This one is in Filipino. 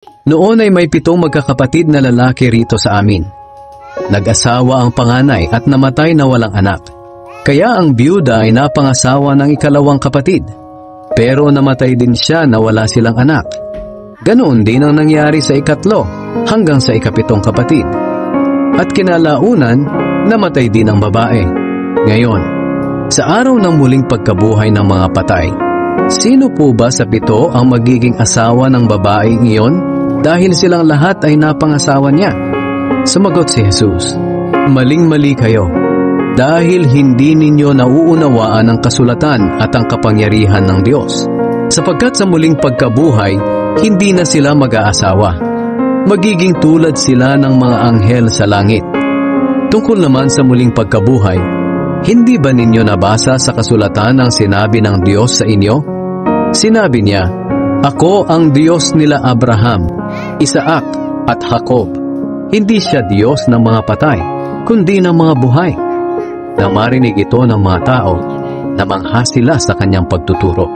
Noon ay may 7 magkakapatid na lalaki rito sa amin. Nag-asawa ang panganay at namatay na walang anak. Kaya ang byuda ay napangasawa ng ikalawang kapatid. Pero namatay din siya na wala silang anak. Ganoon din ang nangyari sa ikatlo hanggang sa ikapitong kapatid. At kinalaunan, namatay din ang babae. Ngayon, sa araw ng muling pagkabuhay ng mga patay, sino po ba sa 7 ang magiging asawa ng babaeng iyon dahil silang lahat ay napangasawa niya? Sumagot si Jesus, "Maling-mali kayo, dahil hindi ninyo nauunawaan ang kasulatan at ang kapangyarihan ng Diyos. Sapagkat sa muling pagkabuhay, hindi na sila mag-aasawa. Magiging tulad sila ng mga anghel sa langit." Tungkol naman sa muling pagkabuhay, hindi ba ninyo nabasa sa kasulatan ang sinabi ng Diyos sa inyo? Sinabi niya, "Ako ang Diyos nila Abraham, Isaac at Jacob." Hindi siya Diyos ng mga patay, kundi ng mga buhay. Nang marinig ito ng mga tao, namangha sila sa kanyang pagtuturo.